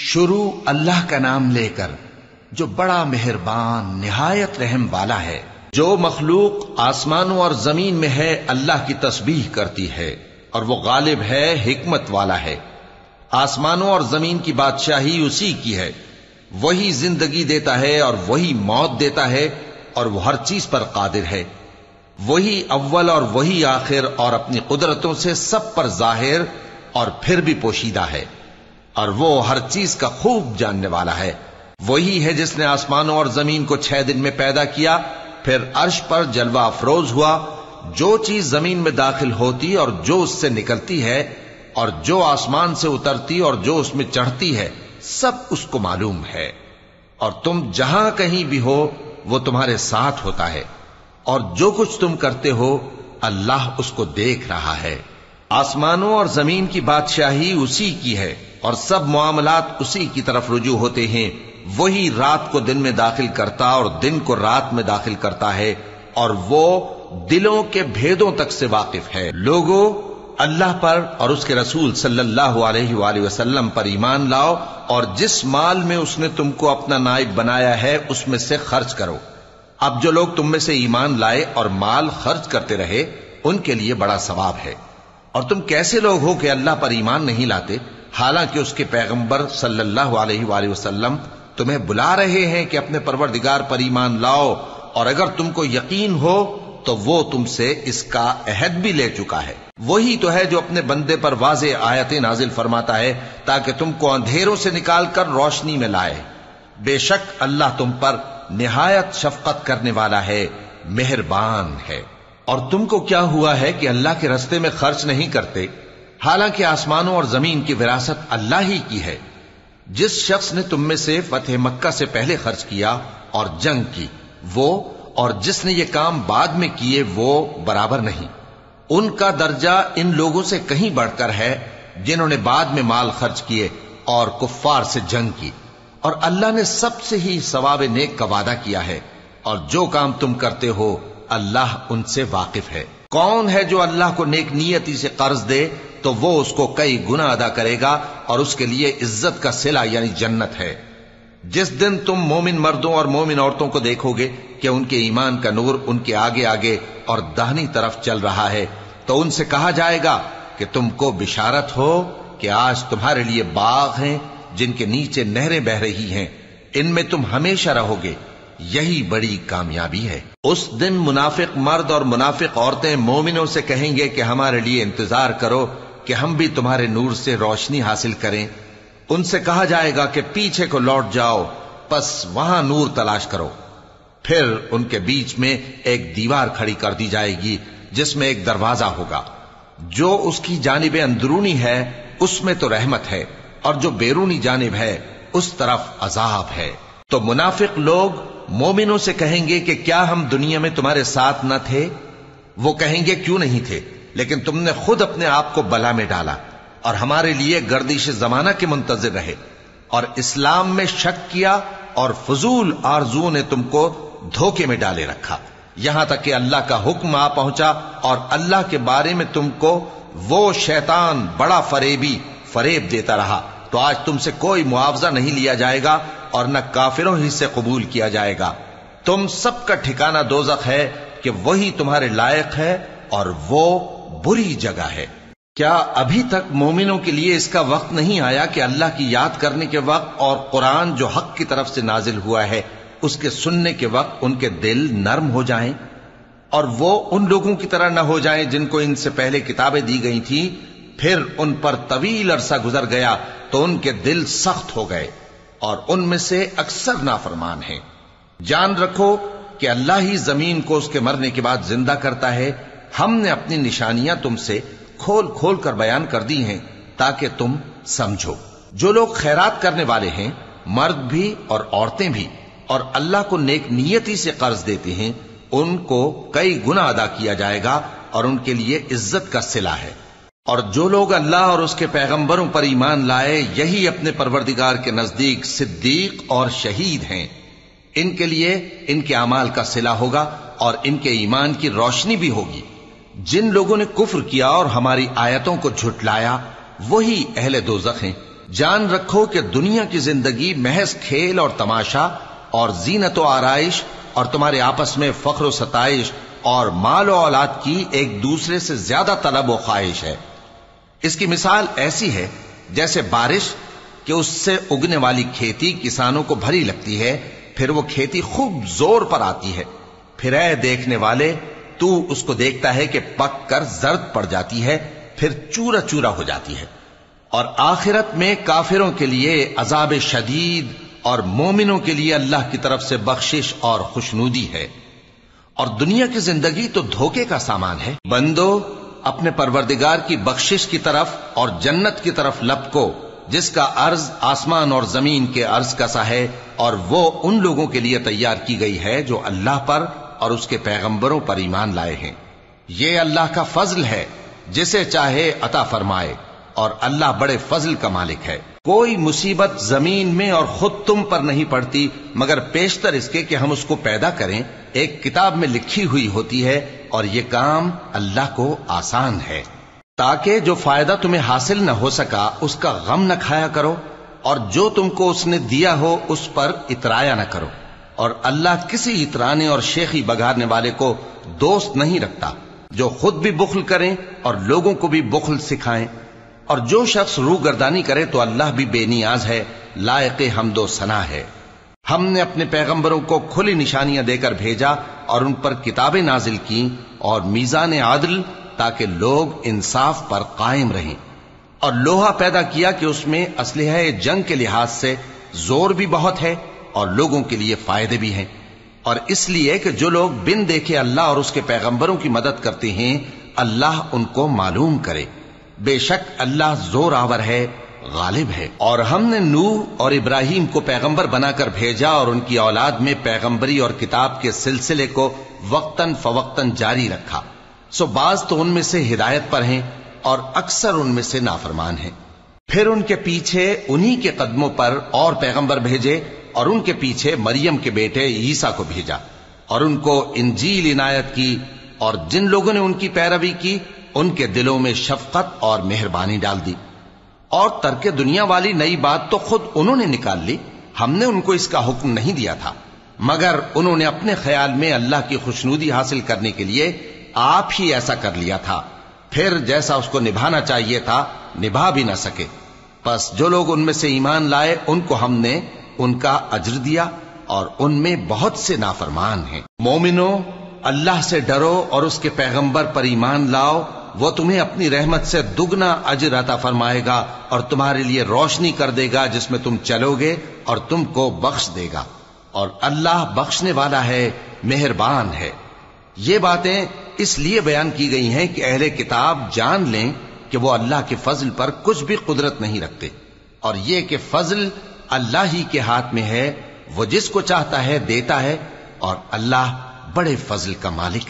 شروع اللہ کا نام لے کر جو بڑا مہربان نہایت رحم والا ہے۔ جو مخلوق آسمانوں اور زمین میں ہے اللہ کی تسبیح کرتی ہے، اور وہ غالب ہے، حکمت والا ہے۔ آسمانوں اور زمین کی بادشاہی اسی کی ہے، وہی زندگی دیتا ہے اور وہی موت دیتا ہے، اور وہ ہر چیز پر قادر ہے۔ وہی اول اور وہی آخر، اور اپنی قدرتوں سے سب پر ظاہر اور پھر بھی پوشیدہ ہے، اور وہ ہر چیز کا خوب جاننے والا ہے۔ وہی ہے جس نے آسمانوں اور زمین کو 6 دن میں پیدا کیا، پھر عرش پر جلوہ افروز ہوا۔ جو چیز زمین میں داخل ہوتی اور جو اس سے نکلتی ہے، اور جو آسمان سے اترتی اور جو اس میں چڑھتی ہے، سب اس کو معلوم ہے۔ اور تم جہاں کہیں بھی ہو وہ تمہارے ساتھ ہوتا ہے، اور جو کچھ تم کرتے ہو اللہ اس کو دیکھ رہا ہے۔ آسمانوں اور زمین کی بادشاہی اسی کی ہے، اور سب معاملات اسی کی طرف رجوع ہوتے ہیں۔ وہی رات کو دن میں داخل کرتا اور دن کو رات میں داخل کرتا ہے، اور وہ دلوں کے بھیدوں تک سے واقف ہے۔ لوگوں، اللہ پر اور اس کے رسول صلی اللہ علیہ وآلہ وسلم پر ایمان لاؤ، اور جس مال میں اس نے تم کو اپنا نائب بنایا ہے اس میں سے خرچ کرو۔ اب جو لوگ تم میں سے ایمان لائے اور مال خرچ کرتے رہے ان کے لیے بڑا ثواب ہے۔ اور تم کیسے لوگ ہو کہ اللہ پر ایمان نہیں لاتے، حالانکہ اس کے پیغمبر صلی اللہ علیہ وآلہ وسلم تمہیں بلا رہے ہیں کہ اپنے پروردگار پر ایمان لاؤ، اور اگر تم کو یقین ہو تو وہ تم سے اس کا عہد بھی لے چکا ہے۔ وہی تو ہے جو اپنے بندے پر واضح آیتیں نازل فرماتا ہے تاکہ تم کو اندھیروں سے نکال کر روشنی میں لائے۔ بے شک اللہ تم پر نہایت شفقت کرنے والا ہے، مہربان ہے۔ اور تم کو کیا ہوا ہے کہ اللہ کے رستے میں خرچ نہیں کرتے، حالانکہ آسمانوں اور زمین کی وراثت اللہ ہی کی ہے۔ جس شخص نے تم میں سے فتح مکہ سے پہلے خرچ کیا اور جنگ کی، وہ اور جس نے یہ کام بعد میں کیے وہ برابر نہیں۔ ان کا درجہ ان لوگوں سے کہیں بڑھ کر ہے جنہوں نے بعد میں مال خرچ کیے اور کفار سے جنگ کی، اور اللہ نے سب سے ہی ثواب نیک کا وعدہ کیا ہے، اور جو کام تم کرتے ہو اللہ ان سے واقف ہے۔ کون ہے جو اللہ کو نیک نیتی سے قرض دے تو وہ اس کو کئی گنا ادا کرے گا، اور اس کے لیے عزت کا صلہ یعنی جنت ہے۔ جس دن تم مومن مردوں اور مومن عورتوں کو دیکھو گے کہ ان کے ایمان کا نور ان کے آگے آگے اور داہنی طرف چل رہا ہے، تو ان سے کہا جائے گا کہ تم کو بشارت ہو کہ آج تمہارے لیے باغ ہیں جن کے نیچے نہریں بہ رہی ہیں، ان میں تم ہمیشہ رہو گے، یہی بڑی کامیابی ہے۔ اس دن منافق مرد اور منافق عورتیں مومنوں سے کہیں گے کہ ہمارے لیے انتظار کرو کہ ہم بھی تمہارے نور سے روشنی حاصل کریں۔ ان سے کہا جائے گا کہ پیچھے کو لوٹ جاؤ، پس وہاں نور تلاش کرو۔ پھر ان کے بیچ میں ایک دیوار کھڑی کر دی جائے گی جس میں ایک دروازہ ہوگا، جو اس کی جانب اندرونی ہے اس میں تو رحمت ہے، اور جو بیرونی جانب ہے اس طرف عذاب ہے۔ تو منافق لوگ مومنوں سے کہیں گے کہ کیا ہم دنیا میں تمہارے ساتھ نہ تھے؟ وہ کہیں گے کیوں نہیں تھے، لیکن تم نے خود اپنے آپ کو بلا میں ڈالا اور ہمارے لیے گردش زمانہ کے منتظر رہے، اور اسلام میں شک کیا، اور فضول آرزوؤں نے تم کو دھوکے میں ڈالے رکھا، یہاں تک کہ اللہ کا حکم آ پہنچا، اور اللہ کے بارے میں تم کو وہ شیطان بڑا فریبی فریب دیتا رہا۔ تو آج تم سے کوئی معاوضہ نہیں لیا جائے گا، اور نہ کافروں ہی سے قبول کیا جائے گا۔ تم سب کا ٹھکانہ دوزخ ہے کہ وہی تمہارے لائق ہے، اور وہ بری جگہ ہے۔ کیا ابھی تک مومنوں کے لیے اس کا وقت نہیں آیا کہ اللہ کی یاد کرنے کے وقت اور قرآن جو حق کی طرف سے نازل ہوا ہے اس کے سننے کے وقت ان کے دل نرم ہو جائیں، اور وہ ان لوگوں کی طرح نہ ہو جائیں جن کو ان سے پہلے کتابیں دی گئی تھیں، پھر ان پر طویل عرصہ گزر گیا تو ان کے دل سخت ہو گئے، اور ان میں سے اکثر نافرمان ہیں۔ جان رکھو کہ اللہ ہی زمین کو اس کے مرنے کے بعد زندہ کرتا ہے۔ ہم نے اپنی نشانیاں تم سے کھول کھول کر بیان کر دی ہیں تاکہ تم سمجھو۔ جو لوگ خیرات کرنے والے ہیں، مرد بھی اور عورتیں بھی، اور اللہ کو نیک نیتی سے قرض دیتے ہیں، ان کو کئی گنا ادا کیا جائے گا، اور ان کے لیے عزت کا صلہ ہے۔ اور جو لوگ اللہ اور اس کے پیغمبروں پر ایمان لائے، یہی اپنے پروردگار کے نزدیک صدیق اور شہید ہیں۔ ان کے لیے ان کے اعمال کا صلہ ہوگا، اور ان کے ایمان کی روشنی بھی ہوگی۔ جن لوگوں نے کفر کیا اور ہماری آیتوں کو جھٹلایا، وہی اہل دوزخ ہیں۔ جان رکھو کہ دنیا کی زندگی محض کھیل اور تماشا اور زینت و آرائش اور تمہارے آپس میں فخر و ستائش اور مال و اولاد کی ایک دوسرے سے زیادہ طلب و خواہش ہے۔ اس کی مثال ایسی ہے جیسے بارش کہ اس سے اگنے والی کھیتی کسانوں کو بھری لگتی ہے، پھر وہ کھیتی خوب زور پر آتی ہے، پھر اے دیکھنے والے تو اس کو دیکھتا ہے کہ پک کر زرد پڑ جاتی ہے، پھر چورا چورا ہو جاتی ہے۔ اور آخرت میں کافروں کے لیے عذاب شدید اور مومنوں کے لیے اللہ کی طرف سے بخشش اور خوشنودی ہے۔ اور دنیا کی زندگی تو دھوکے کا سامان ہے۔ بندو اپنے پروردگار کی بخشش کی طرف اور جنت کی طرف لپکو جس کا عرض آسمان اور زمین کے عرض کا سا ہے، اور وہ ان لوگوں کے لیے تیار کی گئی ہے جو اللہ پر اور اس کے پیغمبروں پر ایمان لائے ہیں۔ یہ اللہ کا فضل ہے، جسے چاہے عطا فرمائے، اور اللہ بڑے فضل کا مالک ہے۔ کوئی مصیبت زمین میں اور خود تم پر نہیں پڑتی مگر پیشتر اس کے کہ ہم اس کو پیدا کریں، ایک کتاب میں لکھی ہوئی ہوتی ہے، اور یہ کام اللہ کو آسان ہے۔ تاکہ جو فائدہ تمہیں حاصل نہ ہو سکا اس کا غم نہ کھایا کرو، اور جو تم کو اس نے دیا ہو اس پر اترایا نہ کرو۔ اور اللہ کسی اترانے اور شیخی بگاڑنے والے کو دوست نہیں رکھتا، جو خود بھی بخل کریں اور لوگوں کو بھی بخل سکھائیں۔ اور جو شخص روگردانی کرے تو اللہ بھی بے نیاز ہے، لائق حمد و ثنا ہے۔ ہم نے اپنے پیغمبروں کو کھلی نشانیاں دے کر بھیجا اور ان پر کتابیں نازل کی اور میزان عدل، تاکہ لوگ انصاف پر قائم رہیں، اور لوہا پیدا کیا کہ اس میں اسلحہ جنگ کے لحاظ سے زور بھی بہت ہے اور لوگوں کے لیے فائدے بھی ہیں، اور اس لیے کہ جو لوگ بن دیکھے اللہ اور اس کے پیغمبروں کی مدد کرتے ہیں اللہ ان کو معلوم کرے۔ بے شک اللہ زور آور ہے، غالب ہے۔ اور ہم نے نوح اور ابراہیم کو پیغمبر بنا کر بھیجا اور ان کی اولاد میں پیغمبری اور کتاب کے سلسلے کو وقتاً فوقتاً جاری رکھا، سو بعض تو ان میں سے ہدایت پر ہیں اور اکثر ان میں سے نافرمان ہیں۔ پھر ان کے پیچھے انہی کے قدموں پر اور پیغمبر بھیجے، اور ان کے پیچھے مریم کے بیٹے عیسیٰ کو بھیجا، اور ان کو انجیل عنایت کی، اور جن لوگوں نے ان کی پیروی کی ان کے دلوں میں شفقت اور مہربانی ڈال دی۔ اور ترک دنیا والی نئی بات تو خود انہوں نے نکال لی، ہم نے ان کو اس کا حکم نہیں دیا تھا، مگر انہوں نے اپنے خیال میں اللہ کی خوشنودی حاصل کرنے کے لیے آپ ہی ایسا کر لیا تھا، پھر جیسا اس کو نبھانا چاہیے تھا نبھا بھی نہ سکے۔ پس جو لوگ ان میں سے ایمان لائے ان کو ہم نے ان کا اجر دیا، اور ان میں بہت سے نافرمان ہیں۔ مومنو اللہ سے ڈرو اور اس کے پیغمبر پر ایمان لاؤ، وہ تمہیں اپنی رحمت سے دگنا اجر عطا فرمائے گا اور تمہارے لیے روشنی کر دے گا جس میں تم چلو گے، اور تم کو بخش دے گا، اور اللہ بخشنے والا ہے، مہربان ہے۔ یہ باتیں اس لیے بیان کی گئی ہیں کہ اہل کتاب جان لیں کہ وہ اللہ کے فضل پر کچھ بھی قدرت نہیں رکھتے، اور یہ کہ فضل اللہ ہی کے ہاتھ میں ہے، وہ جس کو چاہتا ہے دیتا ہے، اور اللہ بڑے فضل کا مالک ہے۔